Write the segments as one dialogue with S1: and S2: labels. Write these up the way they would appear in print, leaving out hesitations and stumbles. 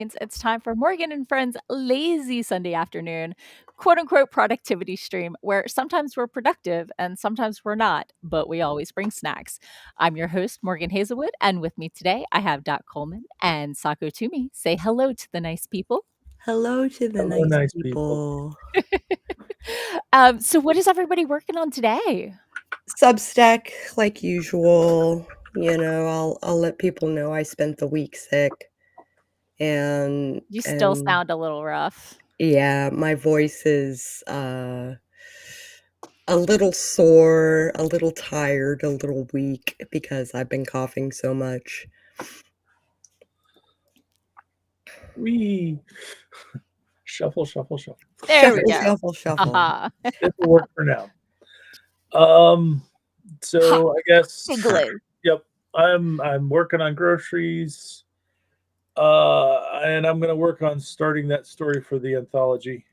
S1: It's time for Morgan and Friends' lazy Sunday afternoon, quote unquote productivity stream, where sometimes we're productive and sometimes we're not, but we always bring snacks. I'm your host, Morgan Hazelwood, and with me today I have Coleman and Sako Tumi. Say hello to the nice people.
S2: Hello to the
S3: Hello,
S2: nice
S3: nice
S2: people.
S1: So what is everybody working on today?
S2: Substack, like usual. I'll let people know I spent the week sick, and
S1: You still sound a little rough.
S2: yeah, my voice is a little sore, a little tired, a little weak because I've been coughing so much.
S3: We shuffle.
S1: There we go.
S2: Shuffle.
S3: It will work for now. So I guess. Yep. I'm working on groceries. And I'm gonna work on starting that story for the anthology.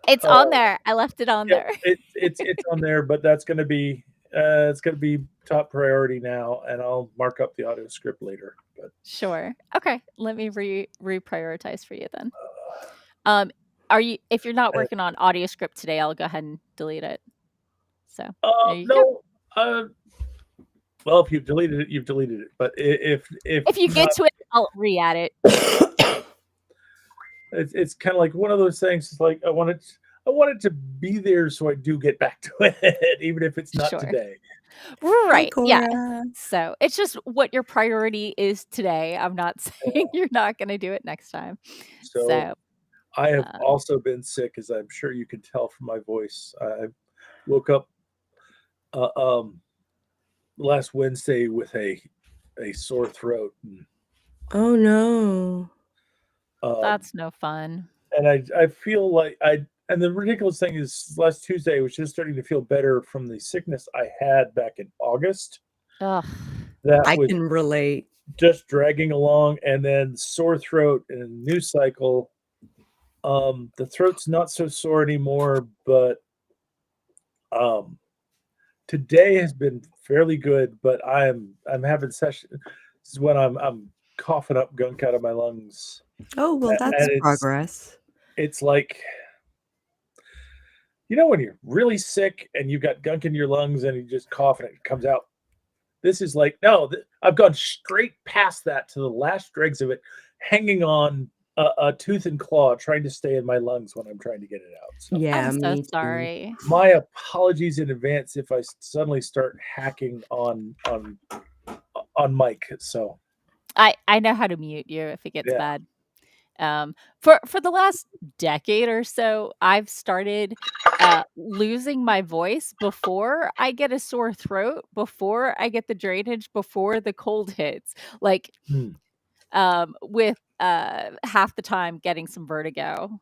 S1: It's on there. I left it on there.
S3: It's on there, but that's gonna be it's gonna be top priority now, and I'll mark up the audio script later. But
S1: Sure. Okay. Let me reprioritize for you then. If you're not working on audio script today, I'll go ahead and delete it. So there you go.
S3: Well, if you've deleted it, you've deleted it. But if
S1: you get to it, I'll re-add it.
S3: It's kind of like one of those things. It's like I want it to be there, so I do get back to it, even if it's not today.
S1: Right. Yeah. So it's just what your priority is today. I'm not saying you're not going to do it next time. So
S3: I have also been sick, as I'm sure you can tell from my voice. I woke up last Wednesday with a sore throat.
S2: Oh no.
S1: That's no fun.
S3: And I feel like and the ridiculous thing is last Tuesday I was just starting to feel better from the sickness I had back in August.
S1: Ugh.
S2: I can relate.
S3: Just dragging along, and then sore throat and a news cycle. The throat's not so sore anymore, but today has been fairly good, but I'm having session. This is when I'm coughing up gunk out of my lungs.
S2: Oh, well, that's progress.
S3: It's like, when you're really sick and you've got gunk in your lungs and you just cough and it comes out. This is like, no, I've gone straight past that to the last dregs of it, hanging on a tooth and claw, trying to stay in my lungs when I'm trying to get it out.
S2: So. Yeah,
S1: I'm so sorry.
S3: My apologies in advance if I suddenly start hacking on mic. So
S1: I know how to mute you if it gets bad. For the last decade or so, I've started losing my voice before I get a sore throat, before I get the drainage, before the cold hits. Like with half the time getting some vertigo.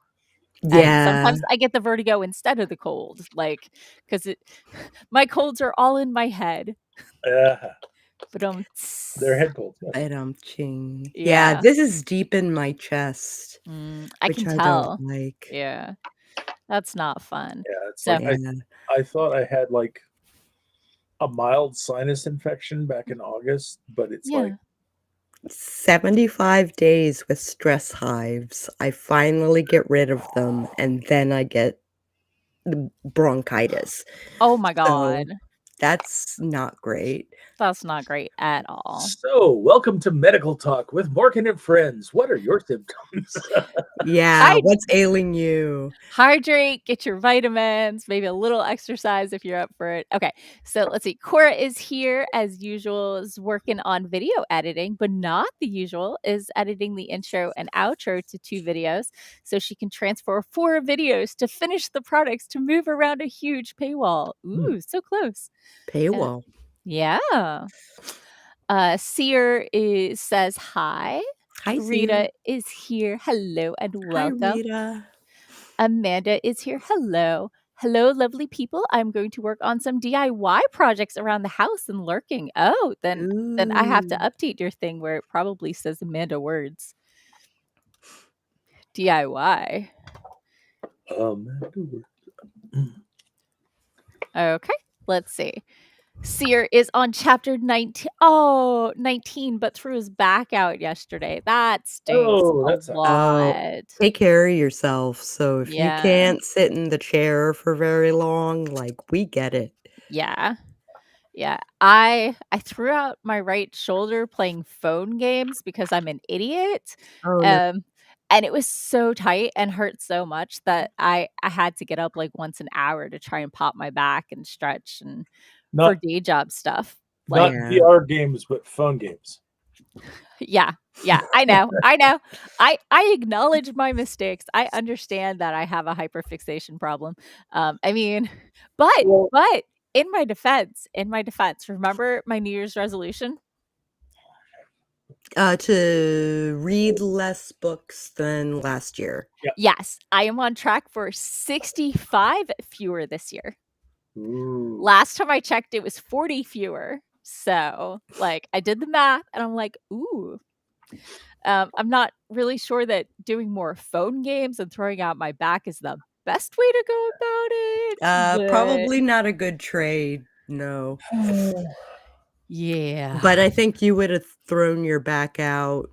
S2: Yeah.
S1: And sometimes I get the vertigo instead of the cold, like because my colds are all in my head. But
S3: they're head colds.
S2: Yeah, this is deep in my chest.
S1: I can tell.
S2: Don't like.
S1: Yeah, that's not fun.
S3: Yeah, it's like I thought I had like a mild sinus infection back in August, but it's like
S2: 75 days with stress hives. I finally get rid of them, and then I get the bronchitis.
S1: Oh my God.
S2: So that's not great.
S1: That's not great at all.
S3: So, welcome to Medical Talk with Morgan and Friends. What are your symptoms?
S2: Yeah, what's ailing you?
S1: Hydrate, get your vitamins, maybe a little exercise if you're up for it. Okay, so let's see. Cora is here as usual, is working on video editing, but not the usual, is editing the intro and outro to 2 videos so she can transfer 4 videos to finish the products to move around a huge paywall. Ooh, so close.
S2: Paywall.
S1: Yeah. Seer says hi.
S2: Hi,
S1: Rita is here. Hello and welcome.
S2: Hi, Rita.
S1: Amanda is here. Hello. Hello, lovely people. I'm going to work on some DIY projects around the house and lurking. Oh, then I have to update your thing where it probably says Amanda words. DIY. Okay, let's see. Seer is on chapter 19. Oh, 19, but threw his back out yesterday. That stinks
S3: Oh,
S1: a
S3: that sucks.
S2: Oh,
S1: lot.
S2: take care of yourself. So if you
S1: Yeah.
S2: can't sit in the chair for very long, like, we get it.
S1: Yeah. Yeah. I threw out my right shoulder playing phone games because I'm an idiot.
S2: Oh, no.
S1: Um, and it was so tight and hurt so much that I had to get up like once an hour to try and pop my back and stretch and for
S3: Not
S1: day job stuff. Like,
S3: not
S2: Yeah.
S3: VR games, but phone games.
S1: yeah. Yeah, I know. I know. I acknowledge my mistakes. I understand that I have a hyperfixation problem. I mean, but
S3: Well,
S1: but in my defense, remember my New Year's resolution?
S2: To read less books than last year.
S3: yeah.
S1: Yes, I am on track for 65 fewer this year.
S3: Ooh.
S1: Last time I checked, it was 40 fewer. So, like, I did the math and I'm like, ooh. I'm not really sure that doing more phone games and throwing out my back is the best way to go about it, but
S2: Probably not a good trade, no.
S1: yeah.
S2: But I think you would have thrown your back out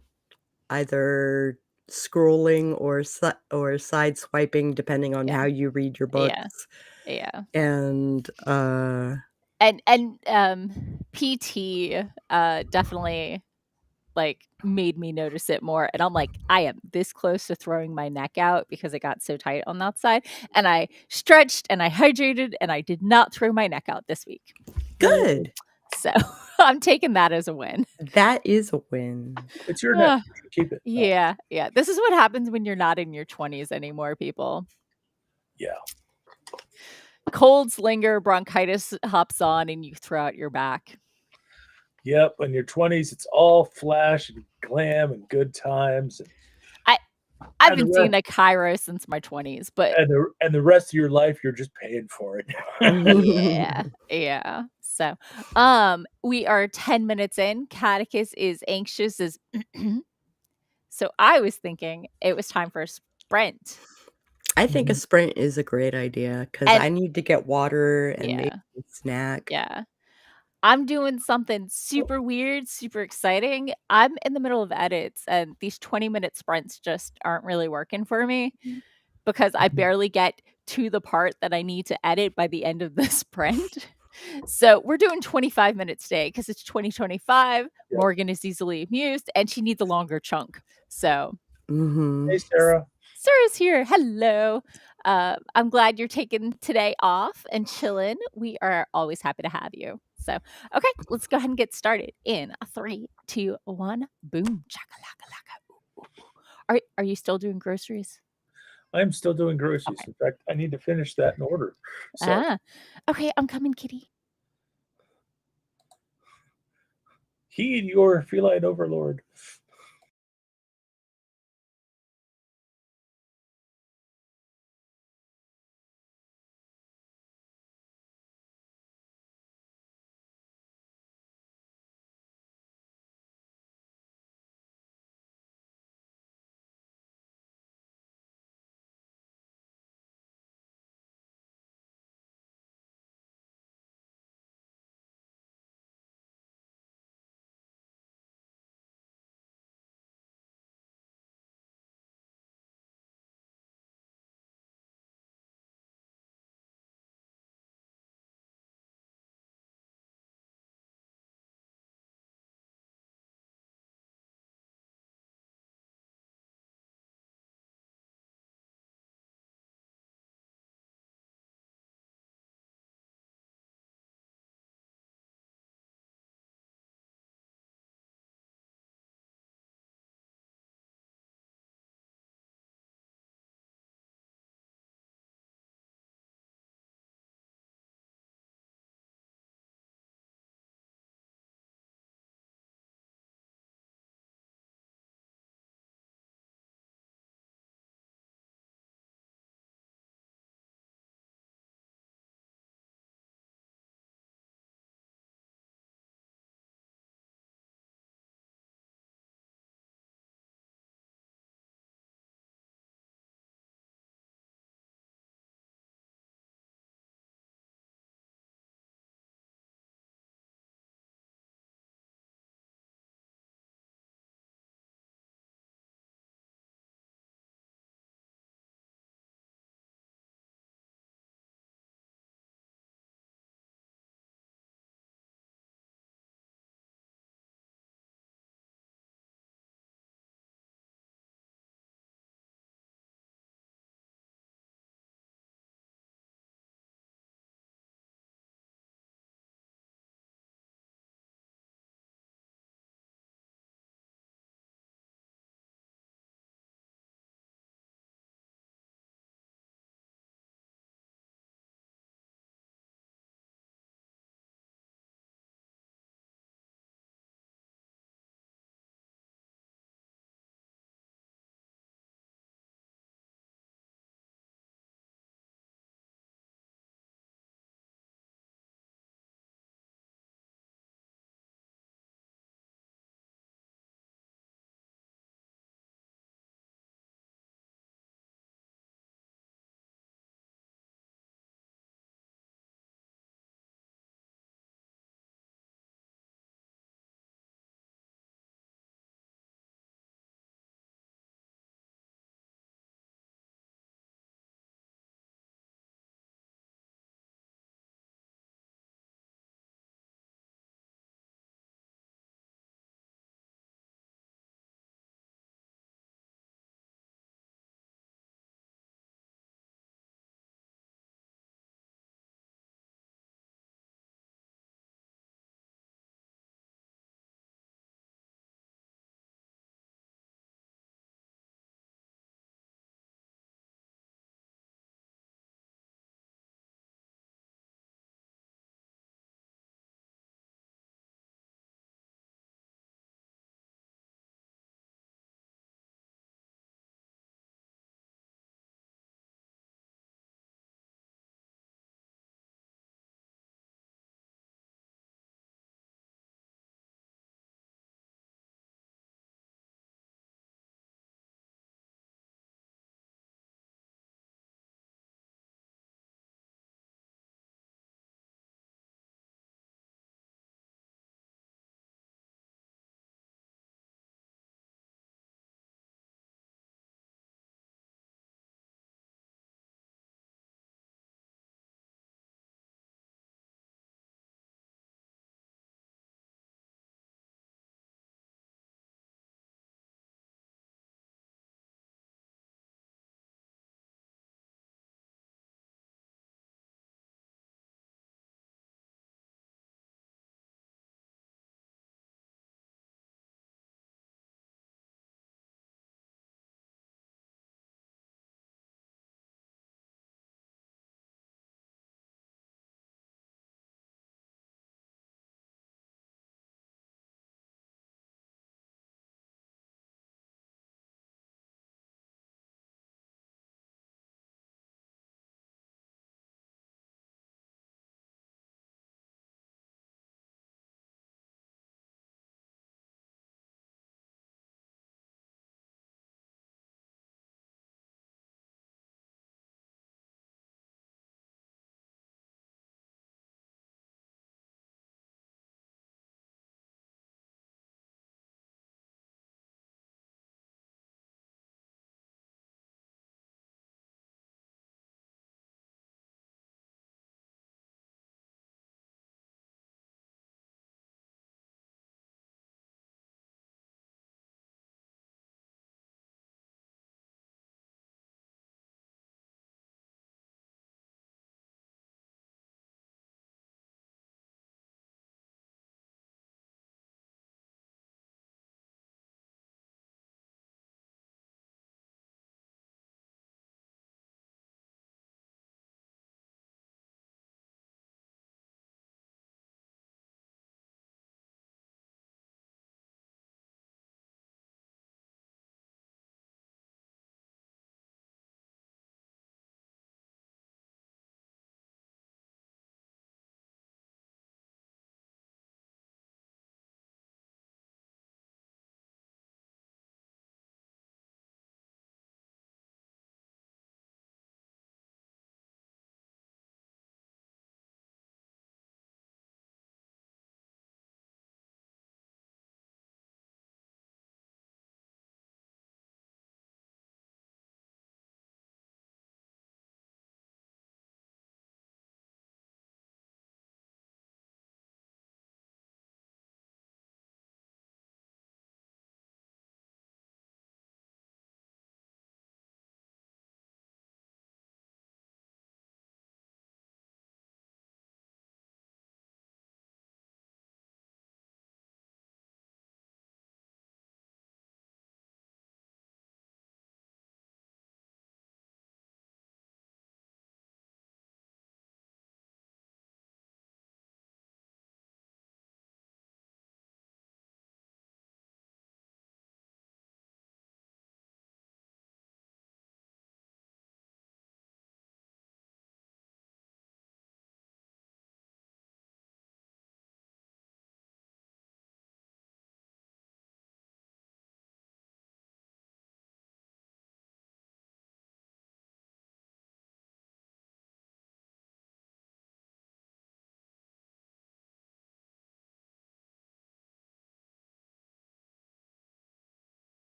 S2: either scrolling or side swiping depending on
S1: Yeah.
S2: how you read your
S1: Yeah.
S2: books,
S1: Yeah.
S2: and,
S1: And PT, definitely, like, made me notice it more, and I'm like, "I am this close to throwing my neck out because it got so tight on that side," and I stretched, and I hydrated, and I did not throw my neck out this week.
S2: good!
S1: So, I'm taking that as a win.
S2: That is a win.
S3: It's your neck.
S1: Ugh,
S3: You should keep it.
S1: yeah, yeah. This is what happens when you're not in your 20s anymore, people.
S3: Yeah.
S1: Colds linger, bronchitis hops on, and you throw out your back.
S3: Yep. In your 20s, it's all flash and glam and good times.
S1: I I've
S3: And the
S1: been
S3: rest,
S1: seeing a chiro since my 20s, but
S3: and the rest of your life, you're just paying for it.
S1: yeah, yeah. So, we are 10 minutes in. Catechus is anxious as so I was thinking it was time for a sprint.
S2: I think a sprint is a great idea because
S1: And
S2: I need to get water and maybe
S1: yeah,
S2: a snack.
S1: yeah. I'm doing something super weird, super exciting. I'm in the middle of edits, and these 20-minute sprints just aren't really working for me because I barely get to the part that I need to edit by the end of the sprint. So we're doing 25 minutes today because it's 2025.
S3: Yep.
S1: Morgan is easily amused, and she needs a longer chunk. So
S2: Mhm.
S3: Hey, Sarah.
S1: Sarah's here. Hello. I'm glad you're taking today off and chilling. We are always happy to have you. So, okay, let's go ahead and get started in a 3, 2, 1. Boom. Chakalaka laka. Ooh, ooh, ooh. Are you still doing groceries?
S3: I'm still doing groceries.
S1: Okay.
S3: In fact, I need to finish that in order. So,
S1: Ah. Okay, I'm coming, kitty.
S3: heed your feline overlord.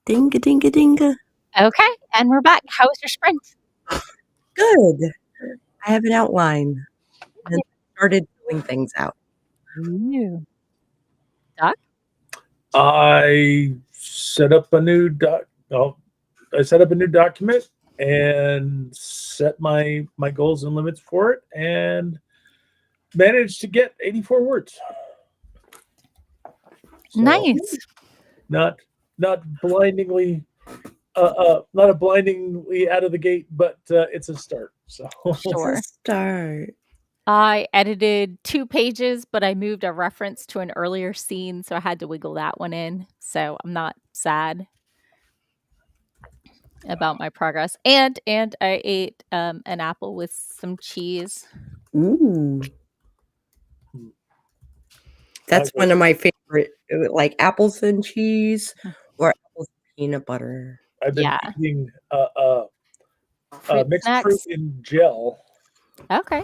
S2: Dinga, dinga, dinga.
S1: Okay, and we're back. How was your sprint?
S2: Good. I have an outline and started filling things out.
S1: Ooh. Doc?
S3: I set up a new I set up a new document and set my goals and limits for it, and managed to get 84 words. So
S1: Nice.
S3: not blindingly not a blindingly out of the gate, but it's a start. So
S1: Sure.
S2: It's a start.
S1: I edited 2 pages, but I moved a reference to an earlier scene, so I had to wiggle that one in. So I'm not sad about my progress. And I ate an apple with some cheese.
S2: Ooh. That's one of my favorite, like apples and cheese or apples and peanut butter.
S3: I've been
S1: Yeah.
S3: eating
S1: Fruit
S3: mixed
S1: snacks.
S3: fruit in gel,
S1: Okay.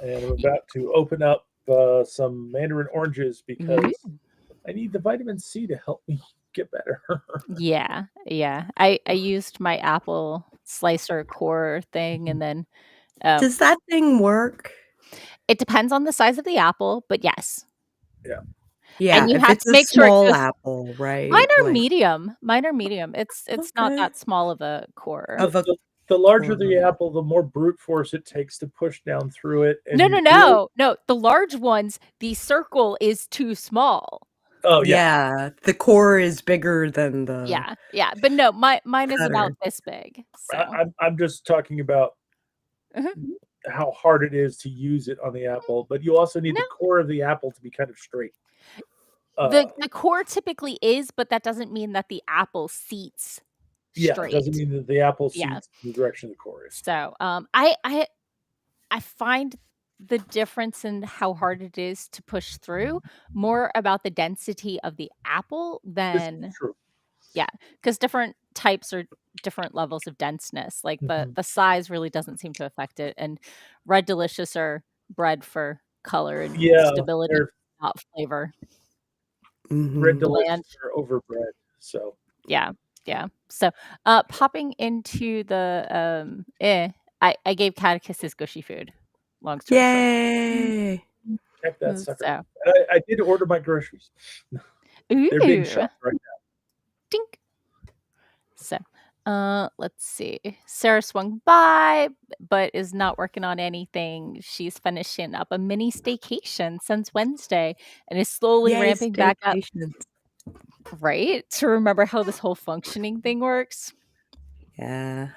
S3: and I'm about to open up some mandarin oranges because I need the vitamin C to help me get better.
S1: Yeah. I used my apple slicer core thing, and then
S2: Does that thing work?
S1: it depends on the size of the apple, but yes.
S3: Yeah.
S2: Yeah,
S1: And you
S2: if
S1: have
S2: it's
S1: to
S2: a
S1: make sure it
S2: small
S1: goes.
S2: apple, right?
S1: Mine are
S2: Like
S1: medium. Mine are medium. It's not
S2: Okay.
S1: that small of a core.
S2: Of a
S3: The larger the
S2: core.
S3: apple, the more brute force it takes to push down through it. And
S1: No,
S3: you really,
S1: no. The large ones, the circle is too small.
S3: oh yeah,
S2: Yeah, the core is bigger than the
S1: Yeah. But no, mine is
S2: cutter.
S1: about this big. So
S3: I'm just talking about
S1: Mhm.
S3: how hard it is to use it on the apple, but you also need
S1: No,
S3: the core of the apple to be kind of straight.
S1: the core typically is, but that doesn't mean that the apple seats
S3: Yeah, it doesn't
S1: straight.
S3: mean that the apple
S1: Yeah.
S3: seats in the direction the core is.
S1: So I find the difference in how hard it is to push through more about the density of the apple
S3: This is
S1: than
S3: true.
S1: because different types are different levels of denseness. Like
S3: Mhm.
S1: the size really doesn't seem to affect it. And Red Delicious are bred for color and
S3: Yeah,
S1: stability,
S3: they're
S1: not flavor.
S3: Red
S2: Mhm.
S1: Bland.
S3: Delicious are overbred. So
S1: Yeah. So popping into the I gave Catechus gushy food. Long story short.
S2: Yay!
S3: check that sucker.
S1: So
S3: And I did order my groceries. They're being
S1: ooh.
S3: shipped right now.
S1: Dink. So, let's see. Sarah swung by, but is not working on anything. She's finishing up a mini staycation since Wednesday and is slowly
S2: Yay,
S1: ramping back up,
S2: staycations.
S1: right? To remember how this whole functioning thing works.
S2: Yeah.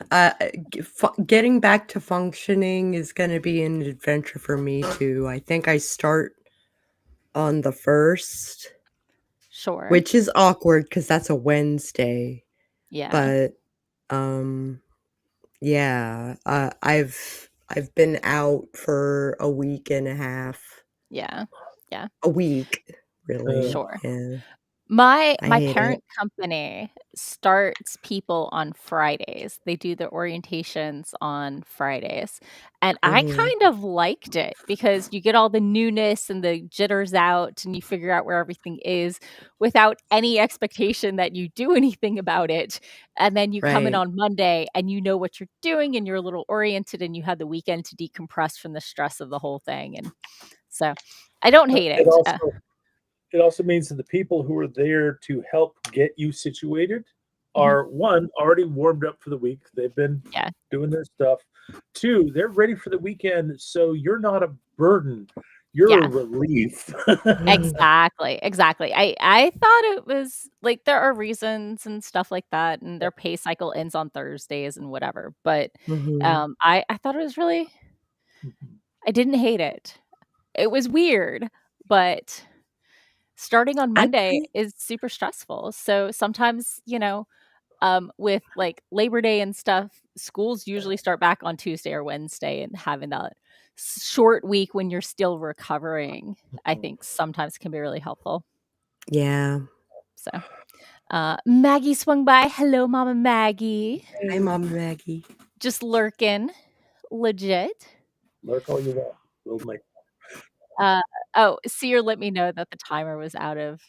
S2: Getting back to functioning is gonna be an adventure for me too. I think I start on the 1st,
S1: Sure.
S2: which is awkward because that's a Wednesday.
S1: Yeah.
S2: But yeah, I've been out for a week and a half.
S1: Yeah.
S2: A week, really.
S1: Sure.
S2: Yeah.
S1: My
S2: I hate it.
S1: parent company starts people on Fridays. They do the orientations on Fridays. And I
S2: Mhm.
S1: kind of liked it because you get all the newness and the jitters out and you figure out where everything is without any expectation that you do anything about it. And then you come in
S2: Right.
S1: on Monday and you know what you're doing and you're a little oriented and you had the weekend to decompress from the stress of the whole thing. And so I don't hate
S3: It
S1: it.
S3: also means that the people who are there to help get you situated
S1: Mhm.
S3: are one already warmed up for the week. They've been
S1: Yeah.
S3: doing their stuff. Two, they're ready for the weekend, so you're not a burden. You're a
S1: Yeah.
S3: relief.
S1: Exactly. I thought it was like there are reasons and stuff like that, and their pay cycle ends on Thursdays and whatever. But
S2: Mhm.
S1: I thought it was really I didn't hate it. It was weird, but starting on
S2: I
S1: Monday
S2: think
S1: is super stressful. So sometimes, with like Labor Day and stuff, schools usually start back on Tuesday or Wednesday, and having that short week when you're still recovering, I think sometimes can be really helpful.
S2: yeah.
S1: So, Maggie swung by. Hello, Mama Maggie.
S2: Hi, Mom Maggie.
S1: Just lurking, legit.
S3: Lurk all you want. We'll make
S1: Uh, oh, Seer let me know that the timer was out of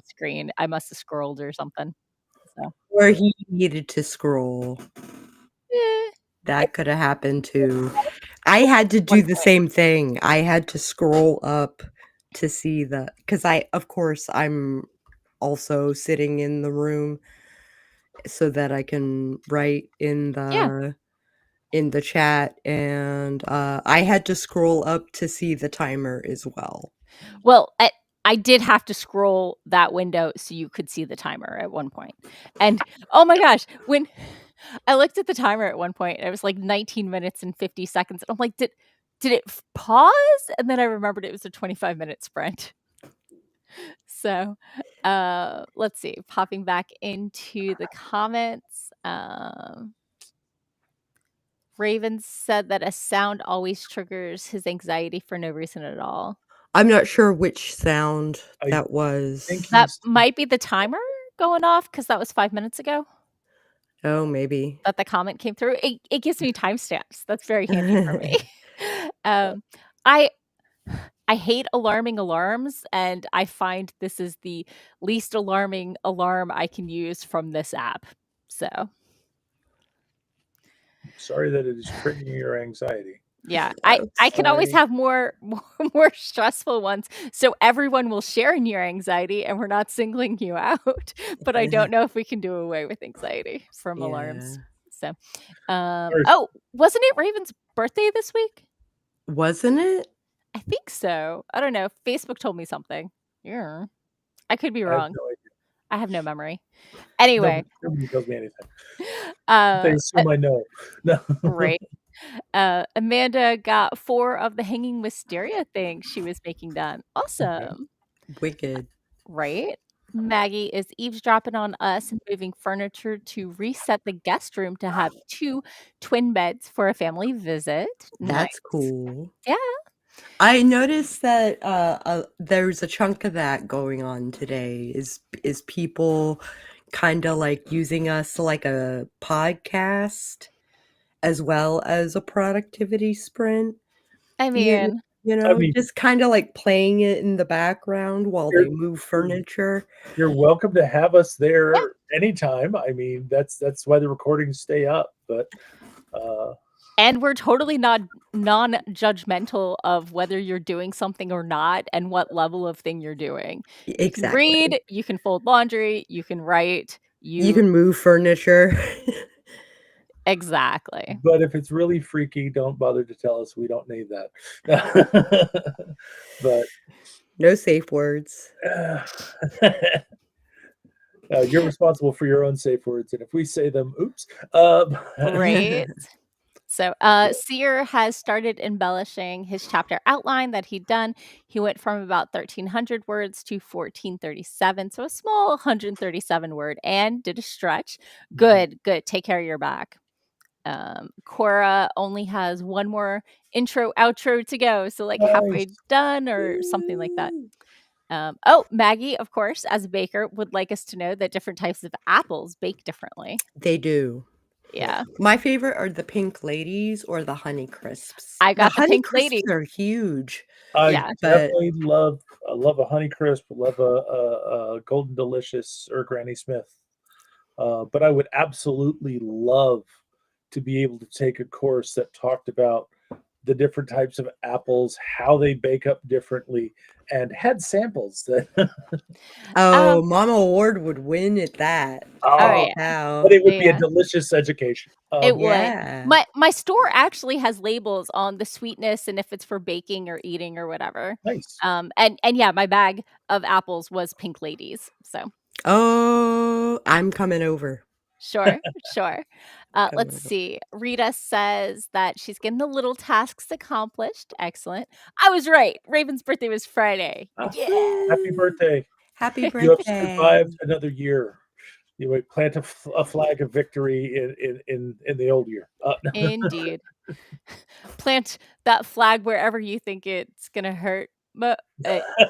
S1: screen. I must have scrolled or something. So.
S2: Or he needed to scroll.
S1: Eh,
S2: That could have happened too. I had to do the same thing. I had to scroll up to see because of course, I'm also sitting in the room so that I can write in
S1: yeah.
S2: the chat, and I had to scroll up to see the timer as well.
S1: Well, I did have to scroll that window so you could see the timer at one point. And oh my gosh, when I looked at the timer at one point, it was like 19 minutes and 50 seconds. And I'm like, did it pause? And then I remembered it was a 25-minute sprint. So, let's see. Popping back into the comments. Raven said that a sound always triggers his anxiety for no reason at all.
S2: I'm not sure which sound
S3: I
S2: that was.
S3: think
S1: That
S3: he's
S1: might be the timer going off because that was 5 minutes ago
S2: Oh, maybe.
S1: that the comment came through. It gives me timestamps. That's very handy for me. I hate alarming alarms, and I find this is the least alarming alarm I can use from this app. So,
S3: sorry that it is triggering your anxiety.
S1: yeah, I can always have more stressful ones, so everyone will share in your anxiety, and we're not singling you out. But I don't know if we can do away with anxiety from alarms. So, oh, wasn't it Raven's birthday this week?
S2: Wasn't it?
S1: I think so. I don't know. Facebook told me something. Yeah, I could be wrong. I have no memory. Anyway,
S3: nobody tells me anything. They assume I know. No.
S1: Right. Amanda got 4 of the hanging wisteria things she was making done. Awesome.
S2: Wicked.
S1: Right? Maggie is eavesdropping on us and moving furniture to reset the guest room to have 2 twin beds for a family visit.
S2: That's
S1: Nice.
S2: cool.
S1: Yeah.
S2: I noticed that there's a chunk of that going on today. Is people kind of like using us like a podcast as well as a productivity sprint?
S1: I mean,
S2: just kind of like playing it in the background while they move furniture.
S3: You're welcome to have us there anytime. I mean, that's why the recordings stay up. But
S1: and we're totally not non-judgmental of whether you're doing something or not and what level of thing you're doing. You can
S2: Exactly.
S1: read, you can fold laundry, you can write,
S2: You can move furniture.
S1: Exactly.
S3: But if it's really freaky, don't bother to tell us. We don't need that. But
S2: no safe words.
S3: You're responsible for your own safe words, and if we say them, oops.
S1: Right. So, Seer has started embellishing his chapter outline that he'd done. He went from about 1,300 words to 1,437, so a small 137 word, and did a stretch. Good. Take care of your back. Cora only has one more intro outro to go, so like halfway done or something like that. Maggie, of course, as a baker, would like us to know that different types of apples bake differently.
S2: They do.
S1: Yeah.
S2: My favorite are the pink ladies or the honey crisps.
S1: I got the
S2: honey
S1: pink lady.
S2: Crisps are huge.
S3: I definitely love a honey crisp, love a golden delicious or Granny Smith. But I would absolutely love to be able to take a course that talked about the different types of apples, how they bake up differently, and had samples that
S2: Mama Ward would win at that.
S1: Yeah.
S3: But it would be a delicious education.
S1: It would. My store actually has labels on the sweetness and if it's for baking or eating or whatever.
S3: Nice.
S1: And yeah, my bag of apples was pink ladies. So.
S2: Oh, I'm coming over.
S1: Sure. Let's see. Rita says that she's getting the little tasks accomplished. Excellent. I was right. Raven's birthday was Friday.
S3: Yeah. Happy birthday.
S2: Happy birthday.
S3: You have survived another year. You would plant a flag of victory in the old year.
S1: Indeed. Plant that flag wherever you think it's going to hurt. But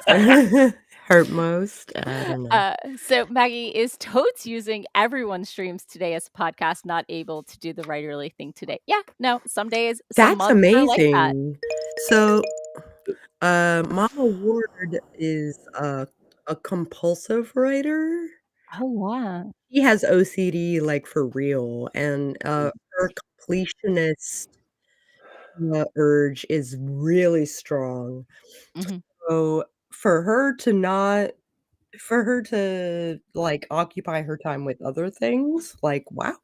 S2: hurt most. I don't know.
S1: So Maggie is totes using everyone's streams today as a podcast, not able to do the writerly thing today. Yeah, no, some days, some
S2: That's
S1: months
S2: amazing.
S1: are like
S2: that. So, Mama Ward is a compulsive writer.
S1: Oh, wow.
S2: She has OCD, like, for real, and, her completionist, urge is really strong.
S1: Mhm.
S2: So, for her to not for her to, like, occupy her time with other things, like, wow,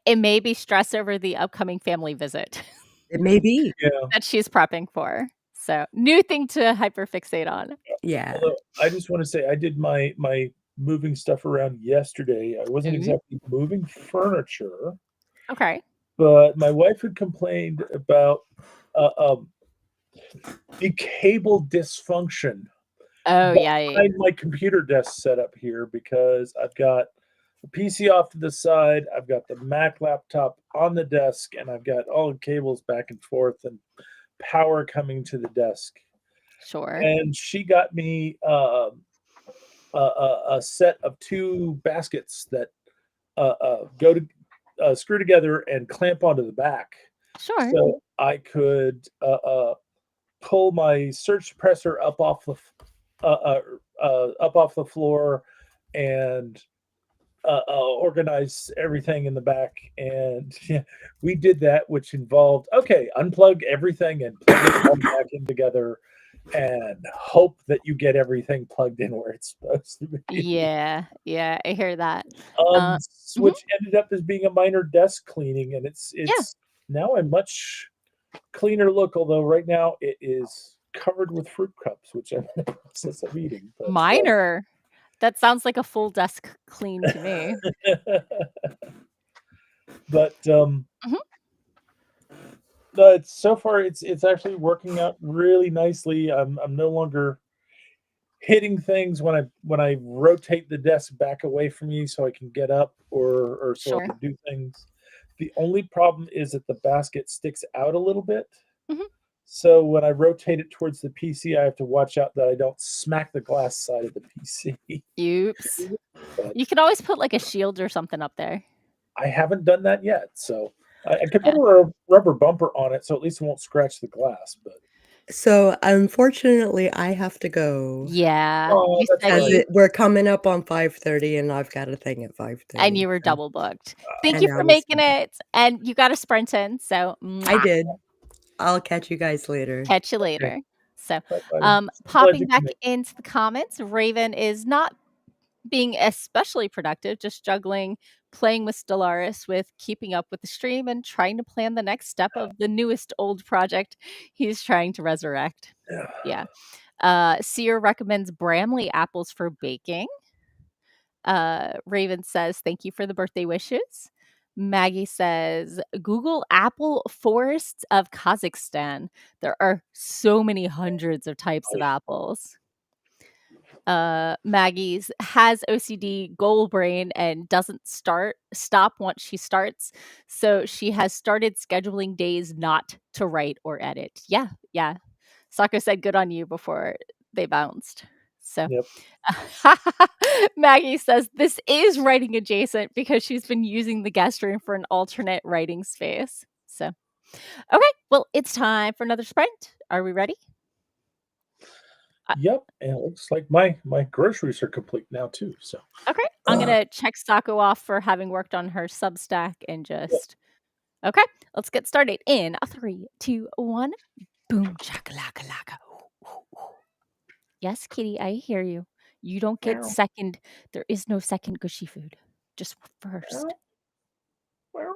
S1: It may be stress over the upcoming family visit
S2: it may be.
S3: Yeah.
S1: that she's prepping for. So, new thing to hyperfixate on.
S2: Yeah.
S3: Although, I just wanna say I did my moving stuff around yesterday. I wasn't
S1: Ooh,
S3: exactly moving furniture,
S1: okay.
S3: but my wife had complained about, uh, the cable dysfunction
S1: Oh, yeah.
S3: behind my computer desk setup here because I've got the PC off to the side, I've got the Mac laptop on the desk, and I've got all the cables back and forth and power coming to the desk.
S1: Sure.
S3: And she got me, a set of 2 baskets that, go to screw together and clamp onto the back,
S1: Sure.
S3: so I could, pull my surge suppressor up off the floor and organize everything in the back. And yeah, we did that, which involved okay, unplug everything and plug it all back in together, and hope that you get everything plugged in where it's supposed to be.
S1: Yeah, yeah, I hear that. Uh, mhm,
S3: Which ended up as being a minor desk cleaning, and
S1: yeah,
S3: it's now a much cleaner look, although right now it is covered with fruit cups, which I'm in the process of eating, but,
S1: minor. That sounds like a full desk clean to me.
S3: but,
S1: Mhm,
S3: no, it's so far it's actually working out really nicely. I'm no longer hitting things when I rotate the desk back away from me so I can get up or so I
S1: sure.
S3: can do things. The only problem is that the basket sticks out a little bit.
S1: Mhm.
S3: So when I rotate it towards the PC, I have to watch out that I don't smack the glass side of the PC.
S1: Oops.
S3: But
S1: You could always put, like, a shield or something up there.
S3: I haven't done that yet. So I could put
S1: Yeah.
S3: a rubber bumper on it so at least it won't scratch the glass. But
S2: So, unfortunately, I have to go
S1: Yeah,
S3: oh,
S1: you
S3: that's
S1: said
S3: all
S2: as
S3: right.
S1: you
S2: we're coming up on 5:30, and I've got a thing at
S1: and
S2: 5:30,
S1: you were
S2: so
S1: double booked. Thank you
S2: and I
S1: for
S2: was
S1: making it, and you got a sprint in, so
S2: I
S1: mwah.
S2: did. I'll catch you guys later.
S1: Catch you
S3: Okay.
S1: later. So,
S3: Bye bye. So glad
S1: popping
S3: you could
S1: back
S3: make.
S1: into the comments, Raven is not being especially productive, just juggling playing with Stellaris with keeping up with the stream and trying to plan the next step of the newest old project he's trying to resurrect.
S3: Yeah.
S1: Yeah. Seer recommends Bramley apples for baking. Raven says, "Thank you for the birthday wishes." Maggie says, "Google apple forests of Kazakhstan. There are so many hundreds of types
S3: Oh,
S1: of
S3: yeah.
S1: apples." Maggie's has OCD goal brain and doesn't stop once she starts. So she has started scheduling days not to write or edit. Yeah, yeah. Sako said good on you before they bounced. So
S3: Yep.
S1: Maggie says this is writing adjacent because she's been using the guest room for an alternate writing space. So, okay, well, it's time for another sprint. Are we ready? Uh,
S3: Yep. And it looks like my groceries are complete now too. So
S1: okay, I'm gonna check Sako off for having worked on her Substack and
S3: yep.
S1: just okay. Let's get started in a 3, 2, 1. Boom, chakalaka laka. Yes, kitty, I hear you. You don't get
S3: Meow,
S1: second. There is no second gushy food. Just first.
S3: meow, meow.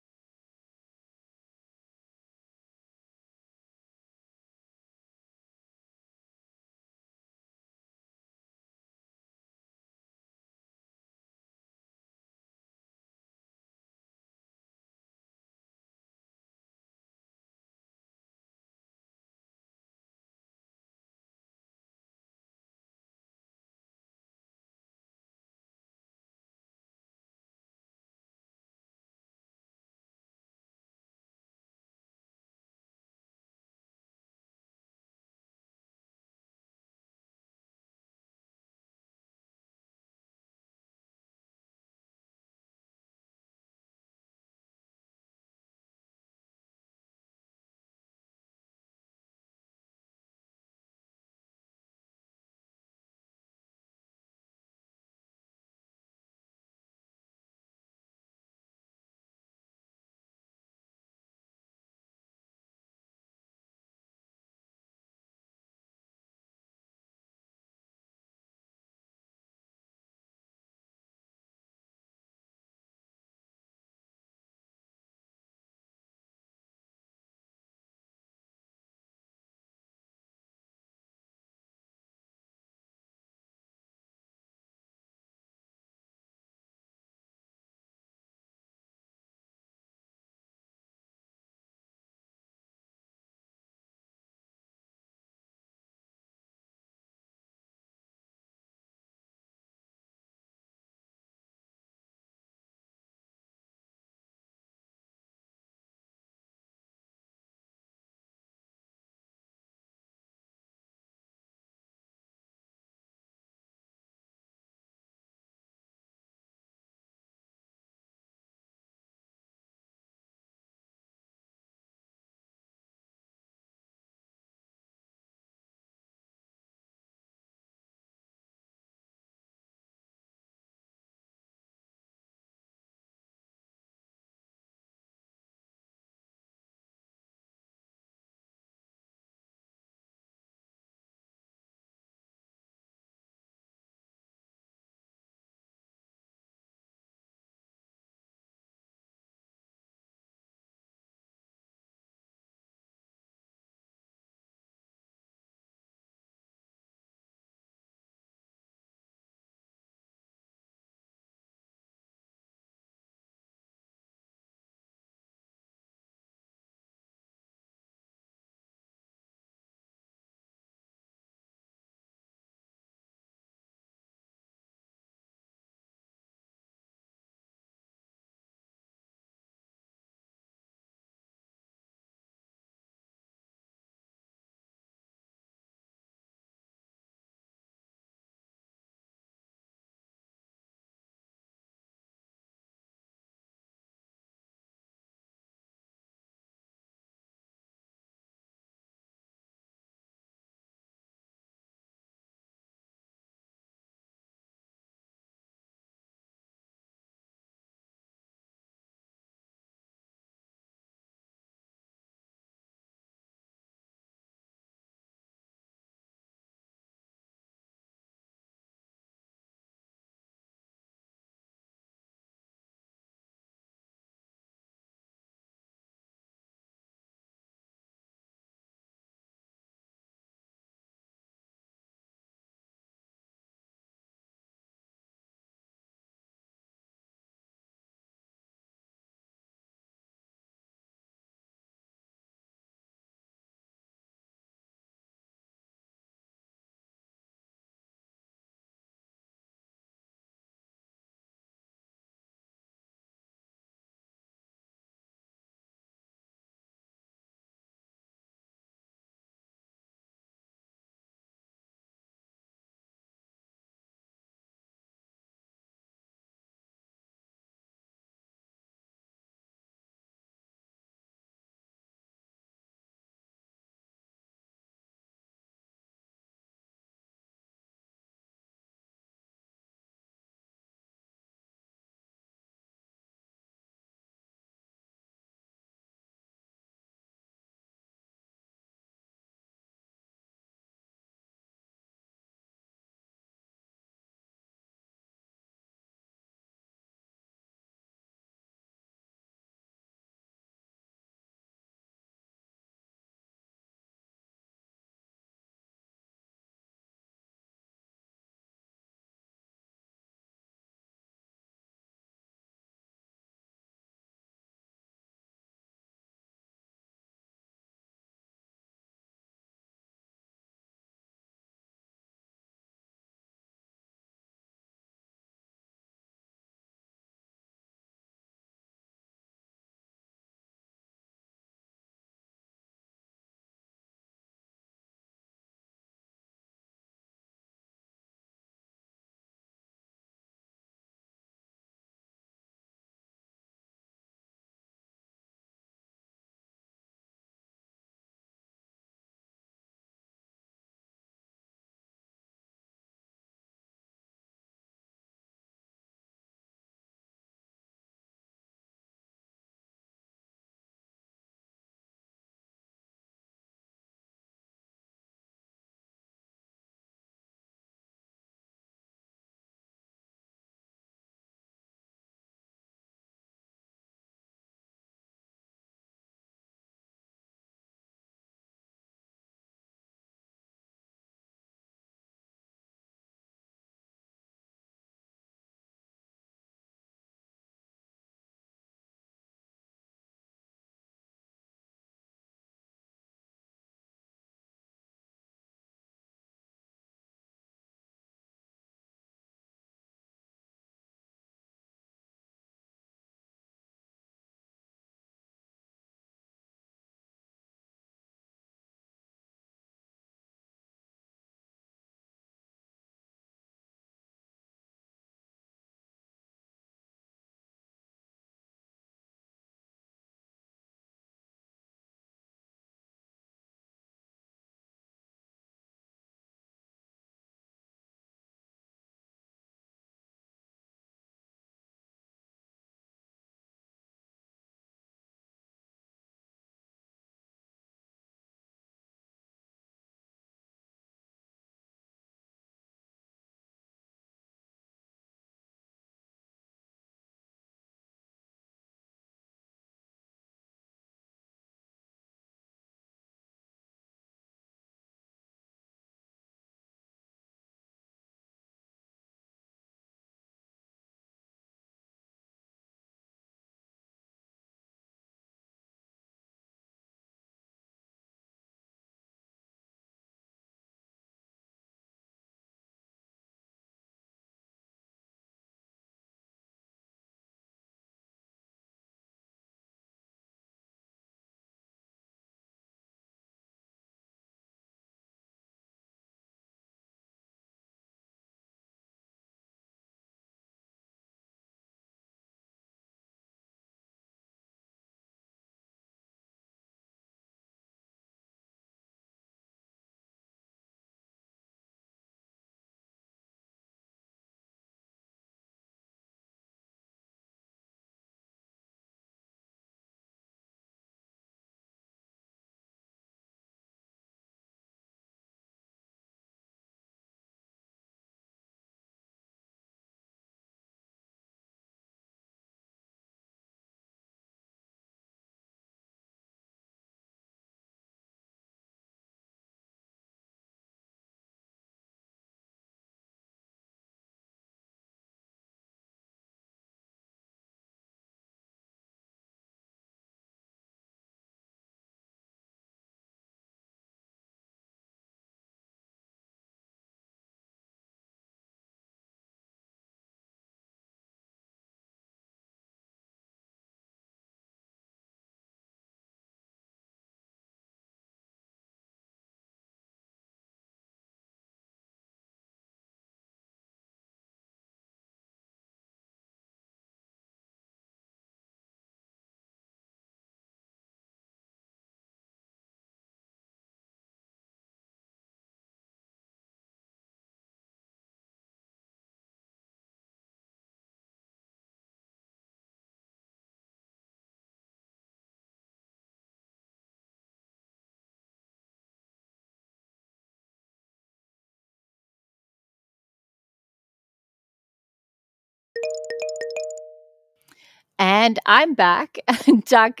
S1: And I'm back. Doc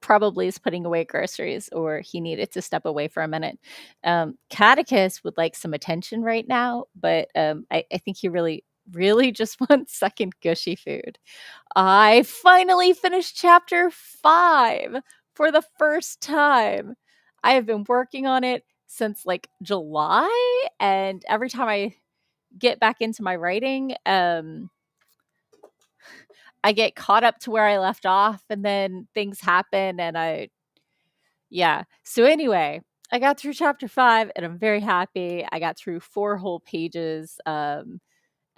S1: probably is putting away groceries, or he needed to step away for a minute. Catechus would like some attention right now, but I think he really, really just wants second gushy food. I finally finished chapter 5 for the first time. I have been working on it since like July, and every time I get back into my writing, I get caught up to where I left off, and then things happen, and yeah. So anyway, I got through chapter 5, and I'm very happy. I got through 4 whole pages. So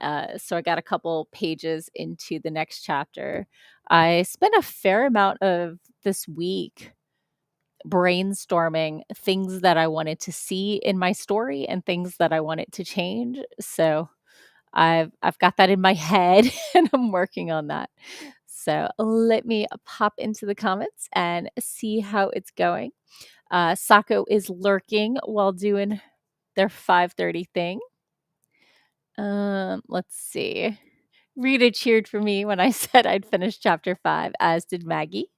S1: I got a couple pages into the next chapter. I spent a fair amount of this week brainstorming things that I wanted to see in my story and things that I wanted to change. So I've got that in my head and I'm working on that. So let me pop into the comments and see how it's going. Sako is lurking while doing their 5:30 thing. Let's see. Rita cheered for me when I said I'd finished chapter 5, as did Maggie.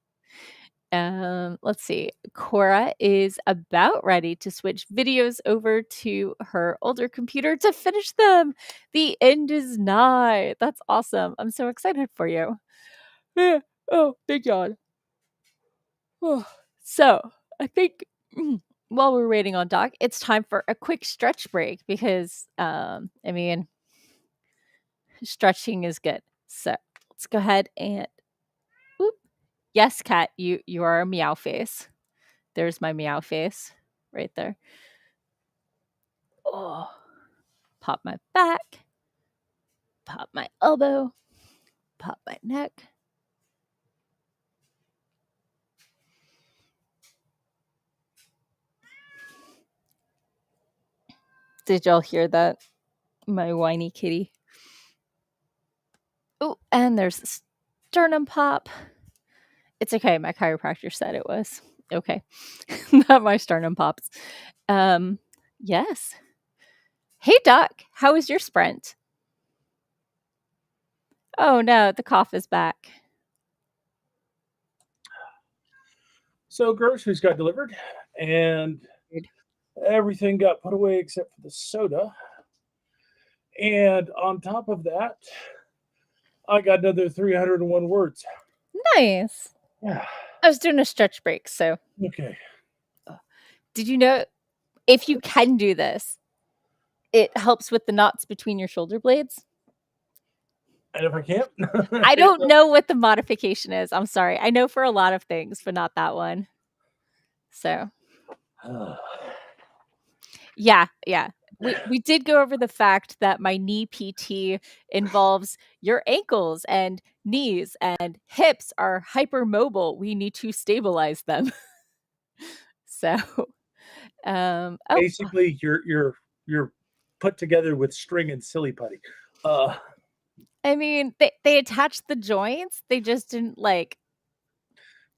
S1: Let's see. Cora is about ready to switch videos over to her older computer to finish them. The end is nigh. That's awesome. I'm so excited for you. Oh, thank God. So, I think while we're waiting on Doc, it's time for a quick stretch break because, stretching is good. So, let's go ahead and whoop. Yes, cat, you are a meow face. There's my meow face right there. Oh, pop my back, pop my elbow, pop my neck. Did y'all hear that? My whiny kitty. Oh, and there's a sternum pop. It's okay. My chiropractor said it was okay. Not my sternum pops. Yes. Hey, Doc, how was your sprint? Oh no, the cough is back.
S3: So groceries got delivered, and everything got put away except for the soda. And on top of that, I got another 301 words.
S1: Nice.
S3: Yeah.
S1: I was doing a stretch break, so.
S3: Okay.
S1: Did you know if you can do this, it helps with the knots between your shoulder blades?
S3: And if I can't?
S1: I don't know what the modification is. I'm sorry. I know for a lot of things, but not that one. So. Yeah. We did go over the fact that my knee PT involves your ankles and knees and hips are hypermobile. We need to stabilize them. So,
S3: basically, you're put together with string and silly putty.
S1: I mean, they attached the joints. They just didn't like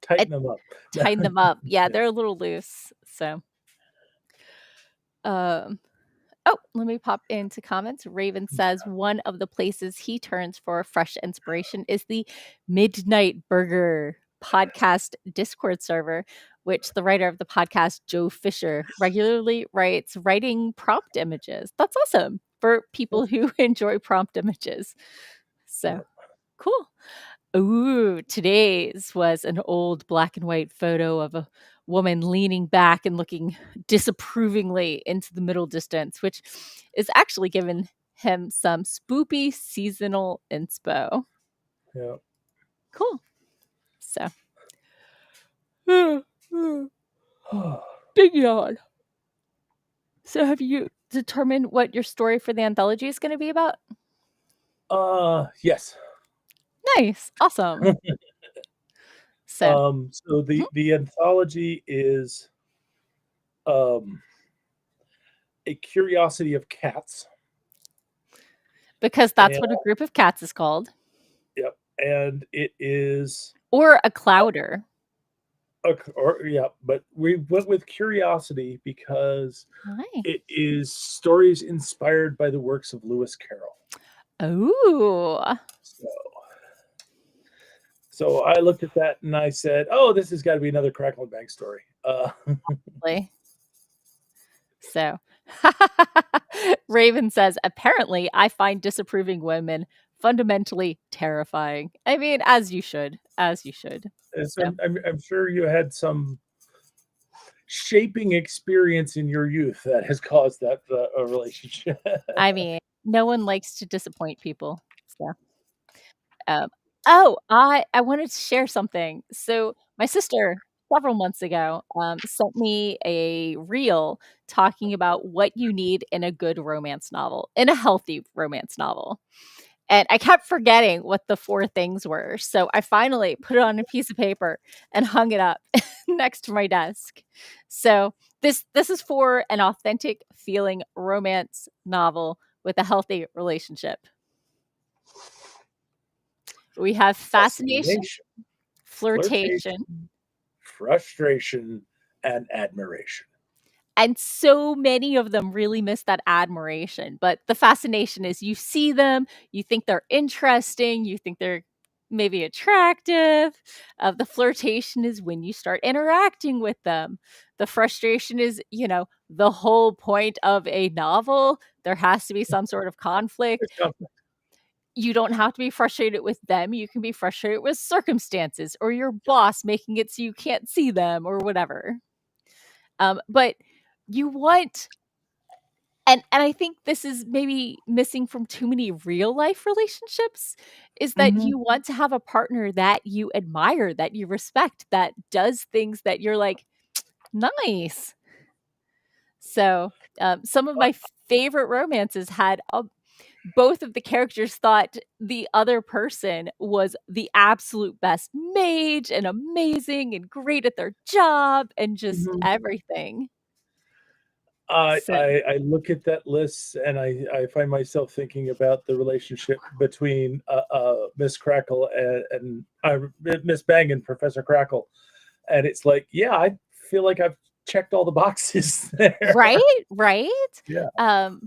S3: tighten them up.
S1: Tighten them up. Yeah, they're a little loose. So, let me pop into comments. Raven says one of the places he turns for fresh inspiration is the Midnight Burger podcast Discord server, which the writer of the podcast, Joe Fisher, regularly writes writing prompt images. That's awesome for people who enjoy prompt images. So cool. Ooh, today's was an old black and white photo of a woman leaning back and looking disapprovingly into the middle distance, which is actually giving him some spoopy seasonal inspo.
S3: Yeah.
S1: Cool. So. Big yawn. So have you determined what your story for the anthology is going to be about?
S3: Yes.
S1: Nice. Awesome.
S3: So the anthology is a curiosity of cats.
S1: Because that's what a group of cats is called.
S3: Yep. And it is
S1: or a clouder.
S3: But we went with curiosity because
S1: nice.
S3: It is stories inspired by the works of Lewis Carroll.
S1: Oh.
S3: So I looked at that and I said, "Oh, this has got to be another Crackle and Bang story."
S1: So, Raven says, apparently, I find disapproving women fundamentally terrifying. I mean, as you should, as you should.
S3: So
S1: So,
S3: I'm sure you had some shaping experience in your youth that has caused that a relationship.
S1: I mean, no one likes to disappoint people. So, um, oh, I wanted to share something. So, my sister several months ago sent me a reel talking about what you need in a good romance novel, in a healthy romance novel. And I kept forgetting what the 4 things were, so I finally put it on a piece of paper and hung it up next to my desk. So, this is for an authentic feeling romance novel with a healthy relationship. We have fascination,
S3: Fascination,
S1: flirtation,
S3: flirtation, frustration, and admiration.
S1: and so many of them really miss that admiration, but the fascination is you see them, you think they're interesting, you think they're maybe attractive. The flirtation is when you start interacting with them. The frustration is, the whole point of a novel. There has to be some sort of conflict.
S3: There's conflict.
S1: You don't have to be frustrated with them. You can be frustrated with circumstances or your boss making it so you can't see them or whatever. But you want and I think this is maybe missing from too many real life relationships, is that
S3: Mhm.
S1: you want to have a partner that you admire, that you respect, that does things that you're like, "Nice." So, some of
S3: Uh,
S1: my favorite romances had both of the characters thought the other person was the absolute best mage and amazing and great at their job and just
S3: mhm.
S1: everything.
S3: I,
S1: So
S3: I I look at that list and I find myself thinking about the relationship between Miss Crackle and Miss Bang and Professor Crackle, and it's like, yeah, I feel like I've checked all the boxes there.
S1: right, right?
S3: Yeah.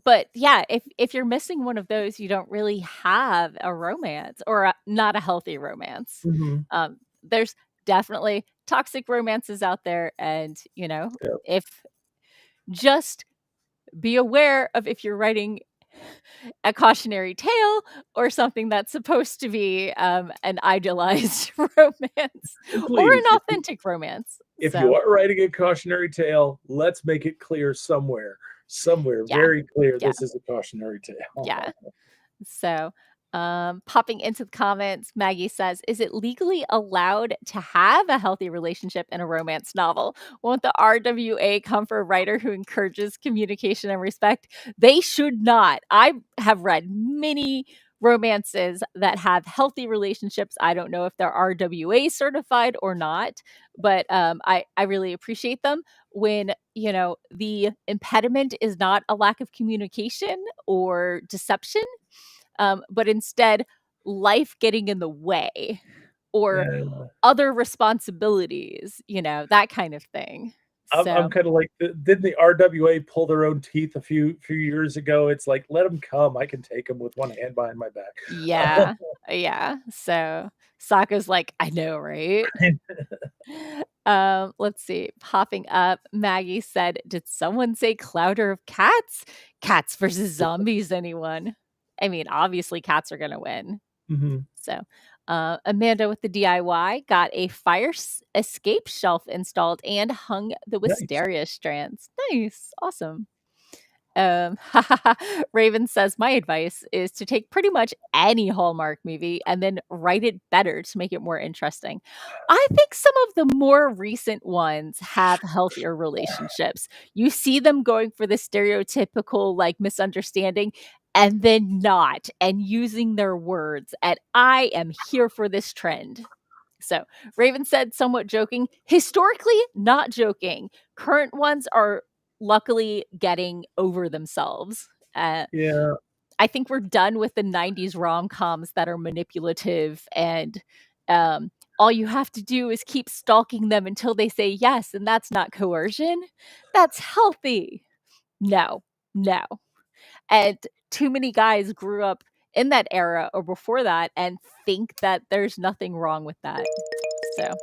S1: But yeah, if you're missing one of those, you don't really have a romance or not a healthy romance.
S3: Mhm.
S1: There's definitely toxic romances out there, and
S3: Yeah.
S1: if just be aware of if you're writing a cautionary tale or something that's supposed to be an idealized romance
S3: And
S1: or
S3: please,
S1: an authentic romance.
S3: if you
S1: So
S3: are writing a cautionary tale, let's make it clear somewhere
S1: yeah,
S3: very clear
S1: yeah,
S3: this is a cautionary
S1: yeah.
S3: tale.
S1: So, popping into the comments, Maggie says, "Is it legally allowed to have a healthy relationship in a romance novel? Won't the RWA come for a writer who encourages communication and respect? They should not. I have read many romances that have healthy relationships. I don't know if they're RWA certified or not, but I really appreciate them when the impediment is not a lack of communication or deception, but instead life getting in the way or
S3: Yeah.
S1: other responsibilities, that kind of thing.
S3: I'm
S1: So,
S3: kinda like, didn't the RWA pull their own teeth a few years ago? It's like, "Let them come, I can take them with one hand behind my back."
S1: yeah, yeah. So, Sako's like, I know, right? Let's see. Popping up, Maggie said, "Did someone say Clouder of Cats? Cats versus zombies, anyone?" I mean, obviously cats are gonna win.
S3: Mhm.
S1: So, Amanda with the DIY got a fire escape shelf installed and hung the
S3: Nice.
S1: wisteria strands. Nice. Awesome. Um, Raven says, "My advice is to take pretty much any Hallmark movie and then write it better to make it more interesting." I think some of the more recent ones have healthier relationships. You see them going for the stereotypical, like, misunderstanding and then not, and using their words. And I am here for this trend. So, Raven said, somewhat joking, historically, not joking. Current ones are luckily getting over themselves.
S3: Yeah.
S1: I think we're done with the 90s rom-coms that are manipulative and all you have to do is keep stalking them until they say yes, and that's not coercion. That's healthy. No, no. And too many guys grew up in that era or before that and think that there's nothing wrong with that. So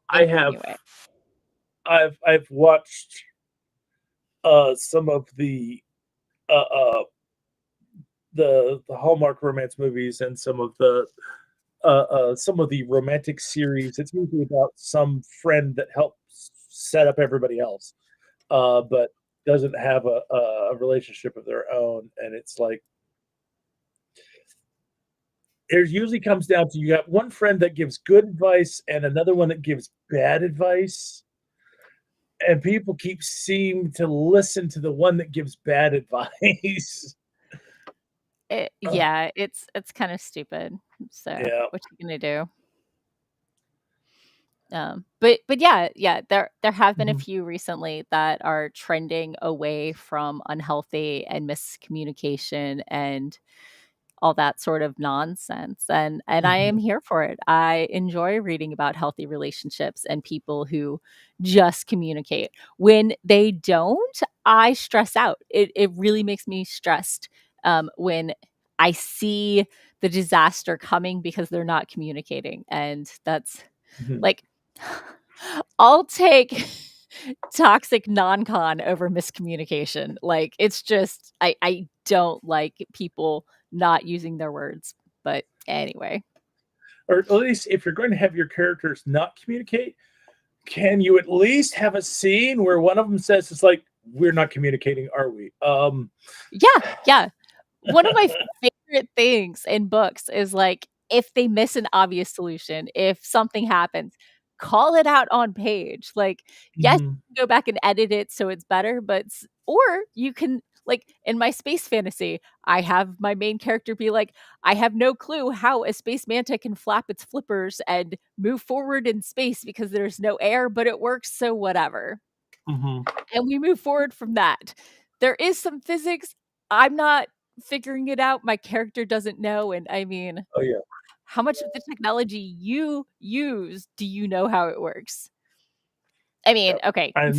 S3: I have
S1: anyway.
S3: I've watched some of uh, uh the Hallmark romance movies and some of the romantic series. It's usually about some friend that helps set up everybody else, but doesn't have a relationship of their own. And it's like it usually comes down to you got one friend that gives good advice and another one that gives bad advice. And people seem to listen to the one that gives bad advice.
S1: Yeah, it's kind of stupid. So
S3: Yeah.
S1: what you gonna do? But yeah, there have been a
S3: Mhm.
S1: few recently that are trending away from unhealthy and miscommunication and all that sort of nonsense, and I am
S3: Mhm.
S1: here for it. I enjoy reading about healthy relationships and people who just communicate. When they don't, I stress out. It really makes me stressed when I see the disaster coming because they're not communicating, and that's
S3: Mhm.
S1: like I'll take toxic non-con over miscommunication. Like, it's just I don't like people not using their words. But anyway.
S3: Or at least if you're going to have your characters not communicate, can you at least have a scene where one of them says, "It's like we're not communicating, are we?"
S1: Yeah, yeah. One of my favorite things in books is, like, if they miss an obvious solution, if something happens, call it out on page. Like, yes,
S3: Mhm.
S1: you can go back and edit it so it's better, but s or you can like, in my space fantasy, I have my main character be like, "I have no clue how a space manta can flap its flippers and move forward in space because there's no air, but it works, so whatever."
S3: Mhm.
S1: And we move forward from that. There is some physics. I'm not figuring it out. My character doesn't know. And I mean,
S3: Oh, yeah.
S1: how much of the technology you use do you know how it works? I mean,
S3: Yep.
S1: okay,
S3: And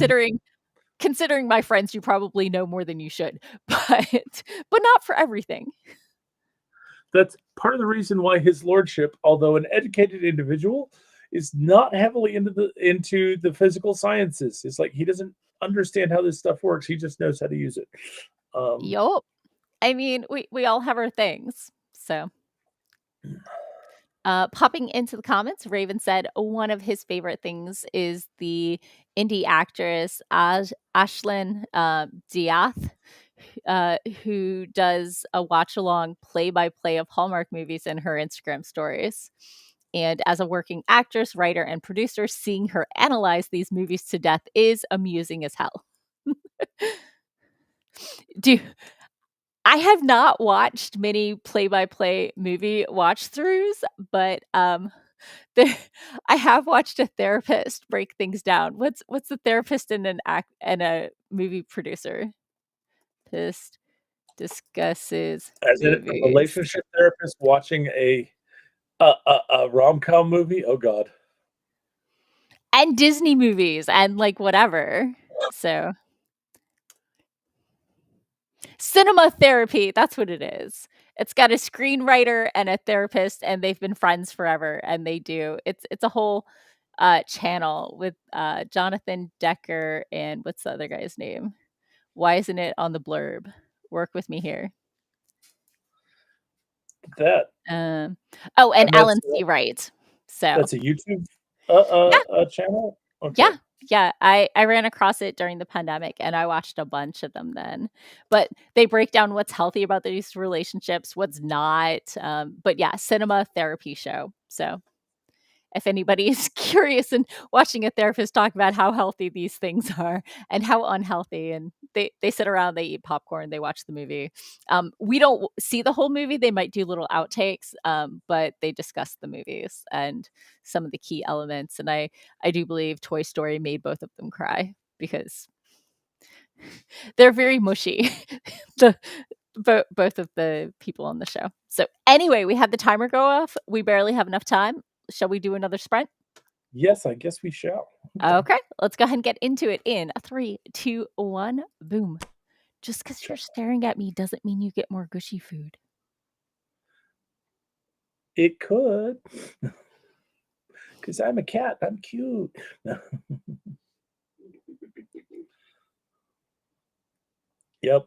S1: considering my friends, you probably know more than you should, but not for everything.
S3: that's part of the reason why his lordship, although an educated individual, is not heavily into the physical sciences. It's like he doesn't understand how this stuff works. He just knows how to use it. Um,
S1: Yup. I mean, we all have our things. So popping into the comments, Raven said one of his favorite things is the indie actress Ashlyn Diath, who does a watch along play by play of Hallmark movies in her Instagram stories. And as a working actress, writer, and producer, seeing her analyze these movies to death is amusing as hell. Do I have not watched many play by play movie watch throughs, but there, I have watched a therapist break things down. What's the therapist and an act and a movie producer? Therapist discusses
S3: as in a
S1: movies
S3: relationship therapist watching a rom com movie. Oh God.
S1: and Disney movies and like whatever. So cinema therapy, that's what it is. It's got a screenwriter and a therapist, and they've been friends forever, and they do it's a whole channel with Jonathan Decker and what's the other guy's name? Why isn't it on the blurb? Work with me here.
S3: That
S1: Oh, and
S3: and
S1: Alan C. Wright. So
S3: that's a YouTube
S1: yeah,
S3: channel.
S1: yeah,
S3: Okay.
S1: yeah. I ran across it during the pandemic, and I watched a bunch of them then. But they break down what's healthy about these relationships, what's not. But yeah, cinema therapy show. So if anybody is curious and watching a therapist talk about how healthy these things are and how unhealthy, and they sit around, they eat popcorn, they watch the movie. We don't see the whole movie. They might do little outtakes, but they discuss the movies and some of the key elements. And I do believe Toy Story made both of them cry because they're very mushy. the both of the people on the show. So anyway, we had the timer go off. We barely have enough time. Shall we do another sprint?
S3: Yes, I guess we shall. Okay.
S1: Okay, let's go ahead and get into it in 3, 2, 1, boom. Just because you're staring at me doesn't mean you get more gushy food.
S3: It could. 'Cause I'm a cat, I'm cute. Yep.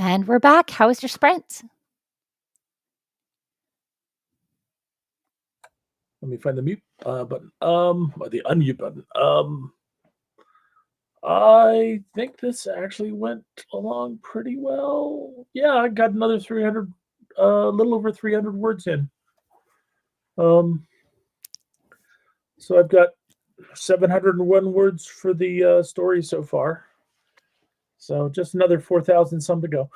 S1: And we're back. How was your sprint?
S3: Let me find the mute button. Or the unmute button. I think this actually went along pretty well. Yeah, I got another 300, a little over 300 words in. So I've got 701 words for the story so far. So just another 4,000 some to go.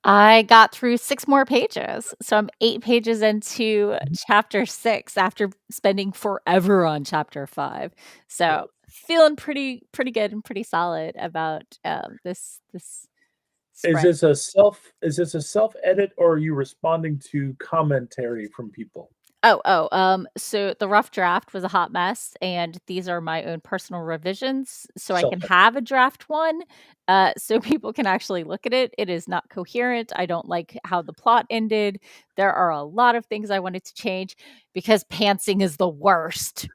S1: I got through 6 more pages. So I'm 8 pages into chapter 6 after spending forever on chapter 5. So feeling pretty good and pretty solid about this
S3: Is
S1: sprint.
S3: this a self edit, or are you responding to commentary from people?
S1: So the rough draft was a hot mess, and these are my own personal revisions, so I can
S3: Self-edit.
S1: have a draft one, so people can actually look at it. It is not coherent. I don't like how the plot ended. There are a lot of things I wanted to change because pantsing is the worst.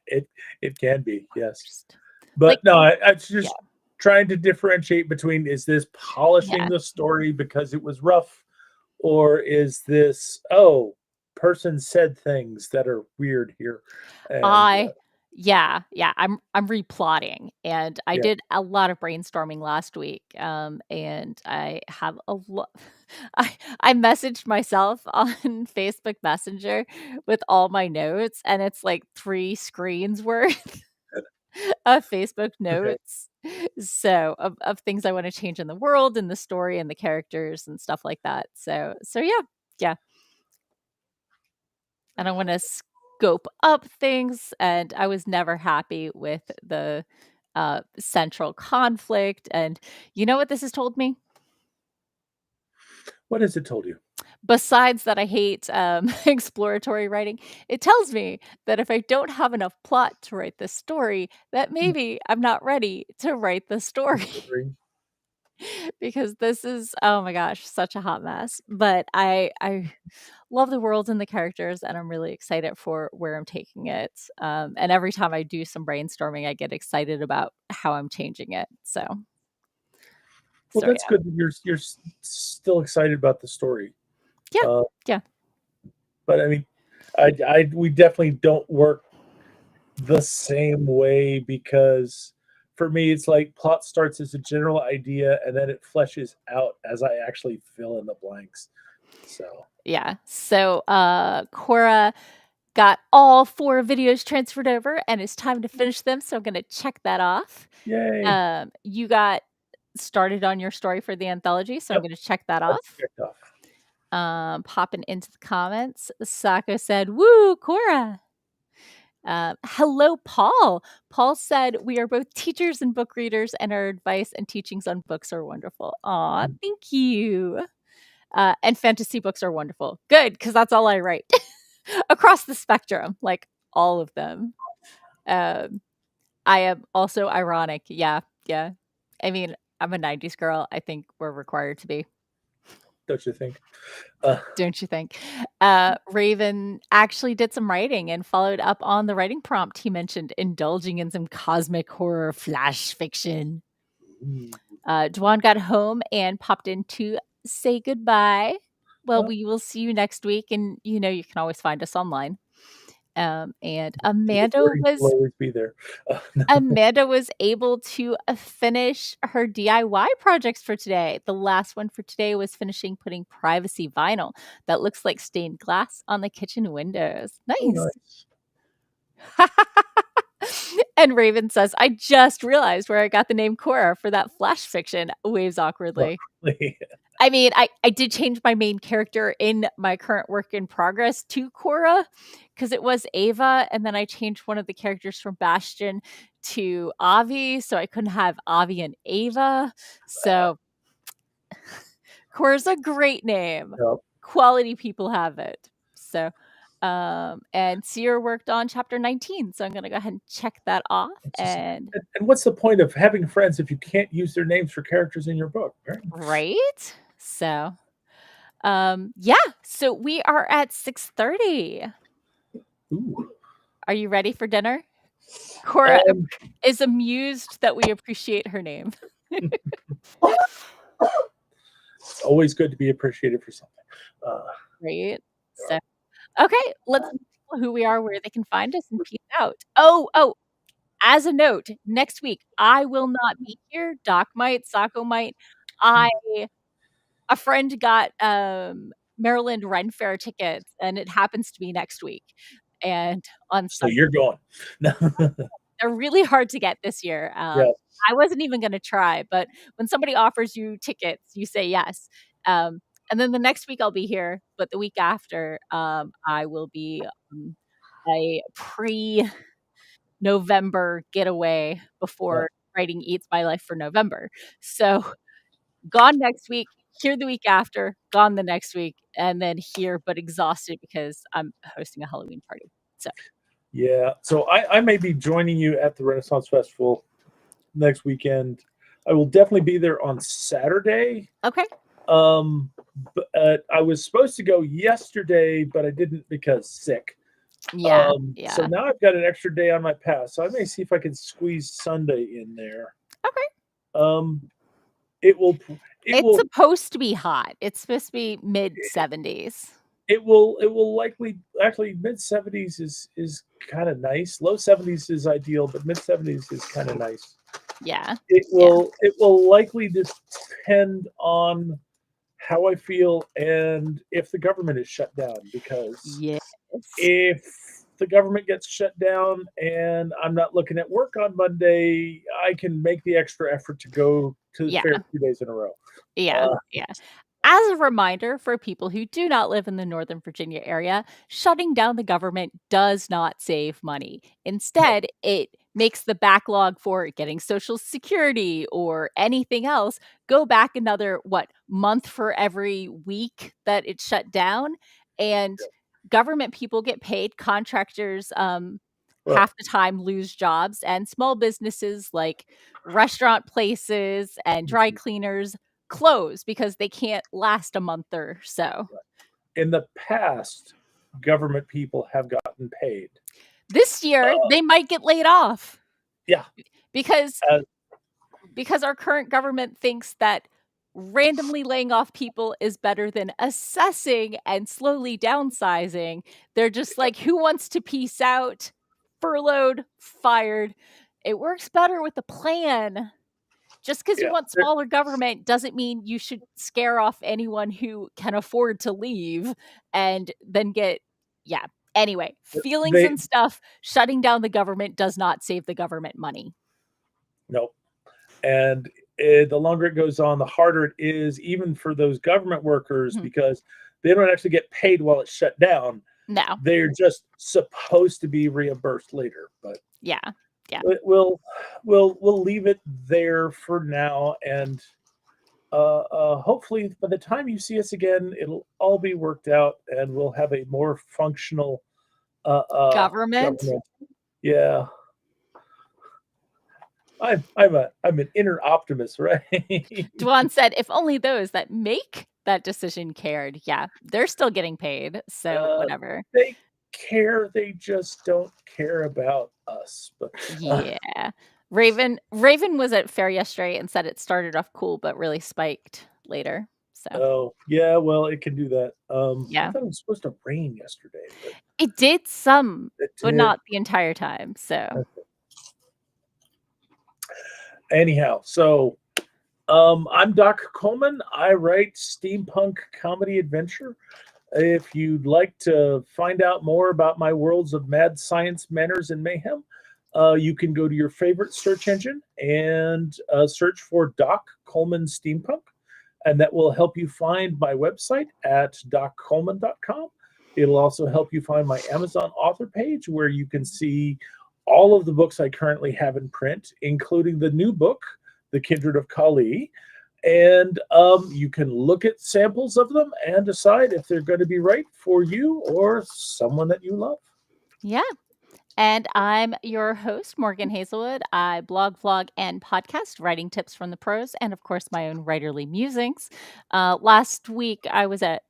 S3: It can be, yes.
S1: Worst.
S3: But
S1: Like,
S3: no, I just
S1: yeah.
S3: trying to differentiate between, is this polishing
S1: Yeah.
S3: the story because it was rough, or is this, person said things that are weird here, and
S1: Yeah, I'm replotting, and I
S3: yeah.
S1: did a lot of brainstorming last week, and I have a lot. I messaged myself on Facebook Messenger with all my notes, and it's like 3 screens worth of Facebook
S3: Okay.
S1: notes. So, of things I wanna change in the world, and the story, and the characters, and stuff like that. So yeah. And I wanna scope up things, and I was never happy with the, central conflict, and you know what this has told me?
S3: What has it told you?
S1: Besides that I hate, exploratory writing, it tells me that if I don't have enough plot to write this story, that maybe I'm not ready to write the story. Because this is, oh my gosh, such a hot mess. But I love the world and the characters, and I'm really excited for where I'm taking it. And every time I do some brainstorming, I get excited about how I'm changing it. So
S3: Well, that's
S1: yeah.
S3: good that you're still excited about the story.
S1: Yeah.
S3: Uh,
S1: Yeah.
S3: but I mean, we definitely don't work the same way, because for me it's like plot starts as a general idea and then it fleshes out as I actually fill in the blanks. So
S1: Yeah. So Cora got all 4 videos transferred over, and it's time to finish them. So I'm gonna check that off.
S3: yay.
S1: You got started on your story for the anthology, so I'm
S3: Yep,
S1: gonna check that
S3: that's
S1: off.
S3: checked off.
S1: Popping into the comments, Sako said, "Woo, Cora." Hello, Paul. Paul said, "We are both teachers and book readers, and our advice and teachings on books are wonderful." Aw, thank you. And fantasy books are wonderful. Good, because that's all I write across the spectrum, like all of them. Um, I am also ironic. Yeah, yeah. I mean, I'm a 90s girl. I think we're required to be.
S3: Don't you think? uh,
S1: Don't you think? Raven actually did some writing and followed up on the writing prompt he mentioned, indulging in some cosmic horror flash fiction. Dwan got home and popped in to say goodbye. Well, we will see you next week, and you know you can always find us online. And
S3: the recordings will always be there. No.
S1: Amanda was able to finish her DIY projects for today. The last one for today was finishing putting privacy vinyl that looks like stained glass on the kitchen windows.
S3: Oh,
S1: Nice.
S3: nice.
S1: And Raven says, "I just realized where I got the name Cora for that flash fiction." Waves awkwardly. I mean, I did change my main character in my current work in progress to Cora, because it was Ava, and then I changed one of the characters from Bastion to Avi, so I couldn't have Avi and Ava. So Cora's a great name.
S3: Yep.
S1: Quality people have it. So and Seer worked on chapter 19, so I'm gonna go ahead and check that off. And
S3: What's the point of having friends if you can't use their names for characters in your book, right?
S1: right? So yeah, so we are at 6:30.
S3: Ooh.
S1: Are you ready for dinner? Cora
S3: Um,
S1: is amused that we appreciate her name.
S3: It's always good to be appreciated for something.
S1: Right? So, okay, let's tell people who we are, where they can find us, and peace out. Oh, as a note, next week, I will not be here. Doc might, Sako might. A friend got, Maryland Ren Fair tickets, and it happens to be next week, and on
S3: So
S1: Sunday.
S3: you're going.
S1: They're really hard to get this year.
S3: Yeah.
S1: I wasn't even gonna try, but when somebody offers you tickets, you say yes. And then the next week I'll be here, but the week after, I will be a pre-November getaway before writing Eats My Life for November. So gone next week, here the week after, gone the next week, and then here but exhausted because I'm hosting a Halloween party. So
S3: Yeah. So I may be joining you at the Renaissance Festival next weekend. I will definitely be there on Saturday.
S1: okay.
S3: But I was supposed to go yesterday, but I didn't because sick.
S1: Yeah.
S3: So now I've got an extra day on my pass, so I may see if I can squeeze Sunday in there.
S1: Okay.
S3: It's
S1: supposed to be hot. It's supposed to be mid-70s.
S3: It will likely actually mid-70s is kind of nice. Low 70s is ideal, but mid-70s is kind of nice.
S1: Yeah.
S3: It will likely depend on how I feel and if the government is shut down, because if the government gets shut down and I'm not looking at work on Monday, I can make the extra effort to go to the fair 2 days in a row.
S1: Yeah. As a reminder for people who do not live in the Northern Virginia area, shutting down the government does not save money. Instead, it makes the backlog for getting Social Security or anything else go back another, month for every week that it's shut down. And government people get paid, contractors half the time lose jobs, and small businesses like restaurant places and dry cleaners close because they can't last a month or so.
S3: In the past, government people have gotten paid.
S1: This year, they might get laid off.
S3: Yeah.
S1: Because our current government thinks that randomly laying off people is better than assessing and slowly downsizing. They're just like, who wants to peace out? Furloughed, fired. It works better with a plan. Just because you want smaller government doesn't mean you should scare off anyone who can afford to leave and then get, Anyway, feelings and stuff, shutting down the government does not save the government money.
S3: Nope. And the longer it goes on, the harder it is, even for those government workers, because they don't actually get paid while it's shut down.
S1: No.
S3: They're just supposed to be reimbursed later. But we'll leave it there for now, and hopefully by the time you see us again, it'll all be worked out and we'll have a more functional
S1: government.
S3: Yeah. I'm an inner optimist, right?
S1: Dwan said, if only those that make that decision cared. Yeah, they're still getting paid, so whatever.
S3: They care, they just don't care about us. But
S1: Raven was at fair yesterday and said it started off cool but really spiked later. So
S3: well, it can do that. I thought it was supposed to rain yesterday, but
S1: it did some, but not the entire time. So
S3: anyhow, so I'm Doc Coleman. I write steampunk comedy adventure. If you'd like to find out more about my worlds of mad science, manners, and mayhem, you can go to your favorite search engine and search for Doc Coleman Steampunk, and that will help you find my website at doccoleman.com. It'll also help you find my Amazon author page, where you can see all of the books I currently have in print, including the new book, The Kindred of Kali. And you can look at samples of them and decide if they're going to be right for you or someone that you love.
S1: Yeah. And I'm your host, Morgan Hazelwood. I blog, vlog, and podcast, writing tips from the pros, and of course, my own writerly musings. Last week, I was at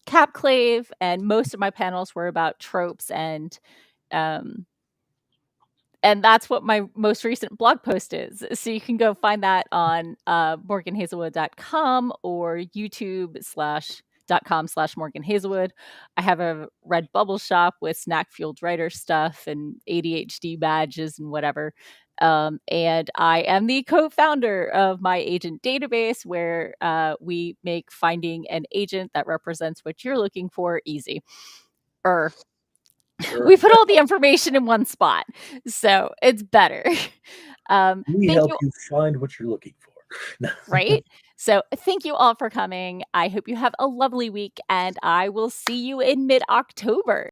S1: Capclave, and most of my panels were about tropes and And that's what my most recent blog post is. So you can go find that on morganhazelwood.com or youtube.com/Morgan Hazelwood. I have a Redbubble shop with snack fueled writer stuff and ADHD badges and whatever. And I am the co-founder of My Agent Database, where we make finding an agent that represents what you're looking for easy.
S3: Sure.
S1: We put all the information in one spot, so it's better.
S3: We help you find what you're looking for.
S1: Right? So thank you all for coming. I hope you have a lovely week, and I will see you in mid-October.